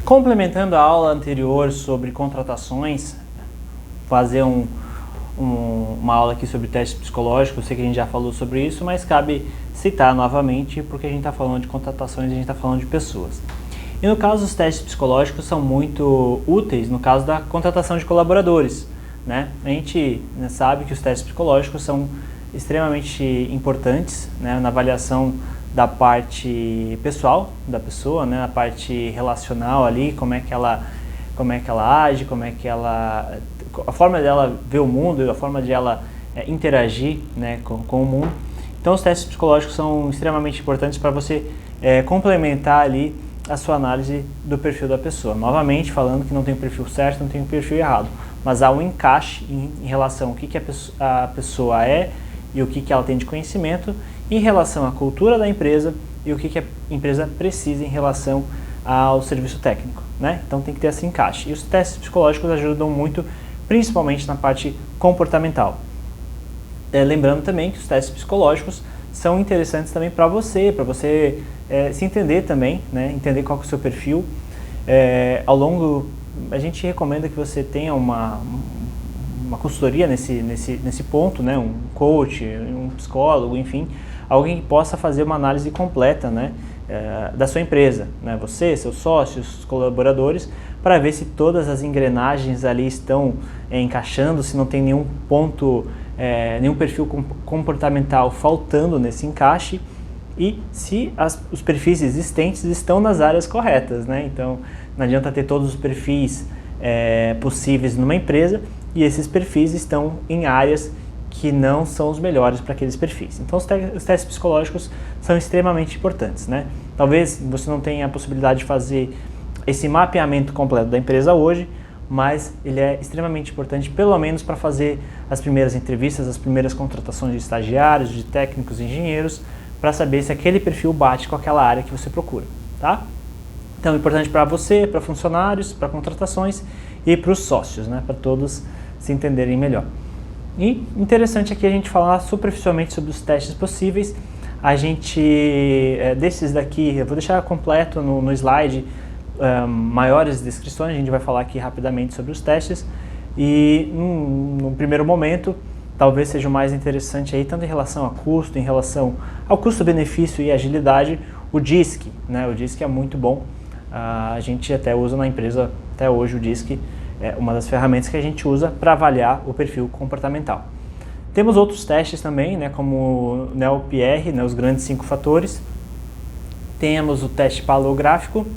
Complementando a aula anterior sobre contratações, fazer uma aula aqui sobre testes psicológicos. Eu sei que a gente já falou sobre isso, mas cabe citar novamente porque a gente está falando de contratações e a gente está falando de pessoas. E no caso, os testes psicológicos são muito úteis no caso da contratação de colaboradores, né? A gente sabe que os testes psicológicos são extremamente importantes, né, na avaliação da parte pessoal da pessoa, né, na parte relacional ali, como é que ela age, a forma dela ver o mundo, a forma de ela interagir, né, com o mundo. Então os testes psicológicos são extremamente importantes para você complementar ali a sua análise do perfil da pessoa. Novamente falando que não tem o perfil certo, não tem o perfil errado, mas há um encaixe em relação ao que a pessoa é e o que ela tem de conhecimento em relação à cultura da empresa e o que a empresa precisa em relação ao serviço técnico, né? Então tem que ter esse encaixe. E os testes psicológicos ajudam muito, principalmente na parte comportamental. Lembrando também que os testes psicológicos são interessantes também para você se entender também, né? Entender qual que é o seu perfil. Ao longo, a gente recomenda que você tenha uma consultoria nesse ponto, né? Um coach, um psicólogo, enfim, alguém que possa fazer uma análise completa, né? Da sua empresa, né? Você, seus sócios, colaboradores, para ver se todas as engrenagens ali estão encaixando, se não tem nenhum ponto, nenhum perfil comportamental faltando nesse encaixe e se os perfis existentes estão nas áreas corretas, né? Então não adianta ter todos os perfis possíveis numa empresa e esses perfis estão em áreas que não são os melhores para aqueles perfis. Então os testes psicológicos são extremamente importantes, né? Talvez você não tenha a possibilidade de fazer esse mapeamento completo da empresa hoje, mas ele é extremamente importante, pelo menos para fazer as primeiras entrevistas, as primeiras contratações de estagiários, de técnicos, engenheiros, para saber se aquele perfil bate com aquela área que você procura, tá? Então é importante para você, para funcionários, para contratações e para os sócios, né? Para todos se entenderem melhor. E interessante aqui a gente falar superficialmente sobre os testes possíveis. A gente, desses daqui, eu vou deixar completo no slide maiores descrições, a gente vai falar aqui rapidamente sobre os testes. E no primeiro momento, talvez seja o mais interessante aí, tanto em relação a custo, em relação ao custo-benefício e agilidade, o DISC, né? O DISC é muito bom, a gente até usa na empresa até hoje o DISC. É uma das ferramentas que a gente usa para avaliar o perfil comportamental. Temos outros testes também, né, como o NEL-PR, né, os grandes 5 fatores. Temos o teste palográfico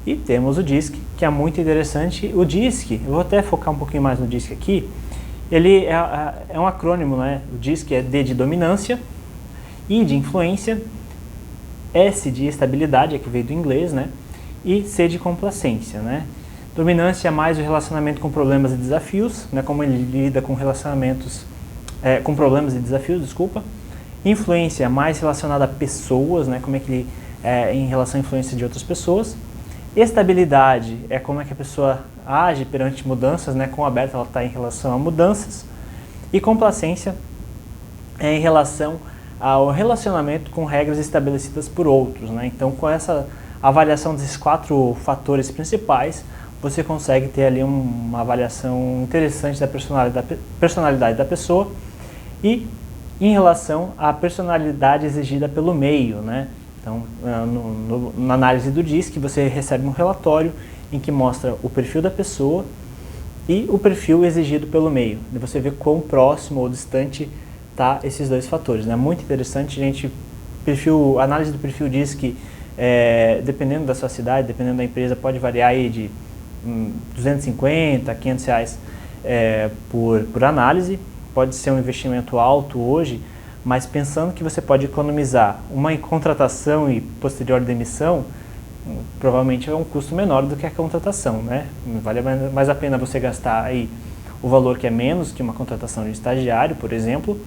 e temos o DISC, que é muito interessante. O DISC, eu vou até focar um pouquinho mais no DISC aqui, ele é um acrônimo, né? O DISC é D de dominância, I de influência, S de estabilidade, que veio do inglês, né? E C de complacência, né? Dominância é mais o relacionamento com problemas e desafios, né, como ele lida com relacionamentos, com problemas e desafios, desculpa. Influência é mais relacionada a pessoas, né, como é que ele em relação à influência de outras pessoas. Estabilidade é como é que a pessoa age perante mudanças, né, quão aberta ela está em relação a mudanças. E complacência é em relação ao relacionamento com regras estabelecidas por outros, né. Então, com essa avaliação desses 4 fatores principais, você consegue ter ali uma avaliação interessante da personalidade da pessoa e em relação à personalidade exigida pelo meio, né? Então, na análise do DISC, você recebe um relatório em que mostra o perfil da pessoa e o perfil exigido pelo meio. E você vê quão próximo ou distante tá esses dois fatores, né? Muito interessante, gente. A análise do perfil DISC, dependendo da sua cidade, dependendo da empresa, pode variar aí de 250 a 500 reais por análise. Pode ser um investimento alto hoje, mas pensando que você pode economizar uma contratação e posterior demissão, provavelmente é um custo menor do que a contratação, né? Vale mais a pena você gastar aí o valor que é menos que uma contratação de estagiário, por exemplo,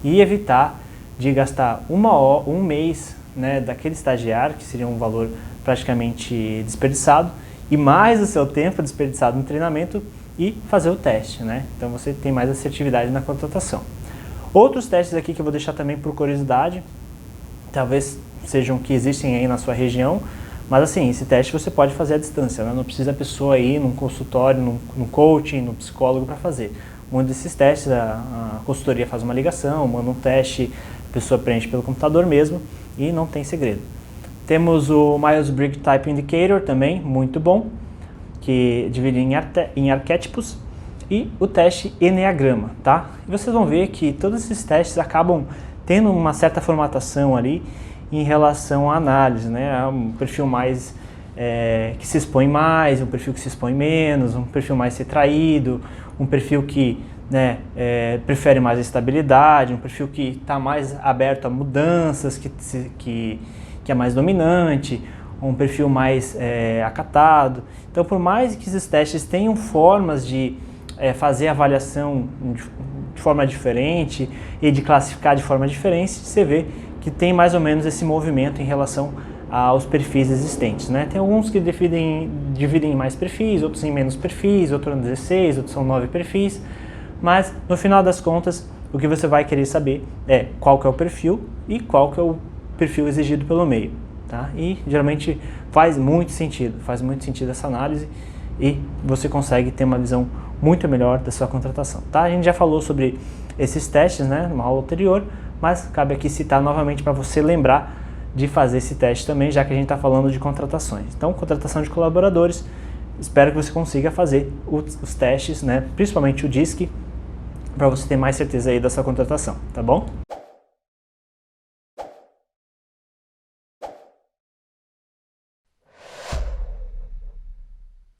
e evitar de gastar um mês, né, daquele estagiário, que seria um valor praticamente desperdiçado, e mais o seu tempo desperdiçado no treinamento e fazer o teste, né? Então você tem mais assertividade na contratação. Outros testes aqui que eu vou deixar também por curiosidade, talvez sejam que existem aí na sua região, Mas assim, esse teste você pode fazer à distância, né? Não precisa a pessoa ir num consultório, num coaching, no psicólogo para fazer. Muitos desses testes, a consultoria faz uma ligação, manda um teste, a pessoa preenche pelo computador mesmo e não tem segredo. Temos o Myers-Briggs Type Indicator também, muito bom, que divide em arquétipos, e o teste Enneagrama, tá? E vocês vão ver que todos esses testes acabam tendo uma certa formatação ali em relação à análise, né? Um perfil mais que se expõe mais, um perfil que se expõe menos, um perfil mais retraído, um perfil que, né, prefere mais a estabilidade, um perfil que está mais aberto a mudanças, que é mais dominante, um perfil mais acatado. Então, por mais que esses testes tenham formas de fazer a avaliação de forma diferente e de classificar de forma diferente, você vê que tem mais ou menos esse movimento em relação aos perfis existentes, né? Tem alguns que dividem em mais perfis, outros em menos perfis, outros são 16, outros são 9 perfis, mas no final das contas, o que você vai querer saber é qual que é o perfil e qual que é o perfil exigido pelo meio, tá? E geralmente faz muito sentido essa análise e você consegue ter uma visão muito melhor da sua contratação, tá? A gente já falou sobre esses testes, né, numa aula anterior, mas cabe aqui citar novamente para você lembrar de fazer esse teste também, já que a gente está falando de contratações. Então, contratação de colaboradores, espero que você consiga fazer os testes, né, principalmente o DISC, para você ter mais certeza aí da sua contratação, tá bom?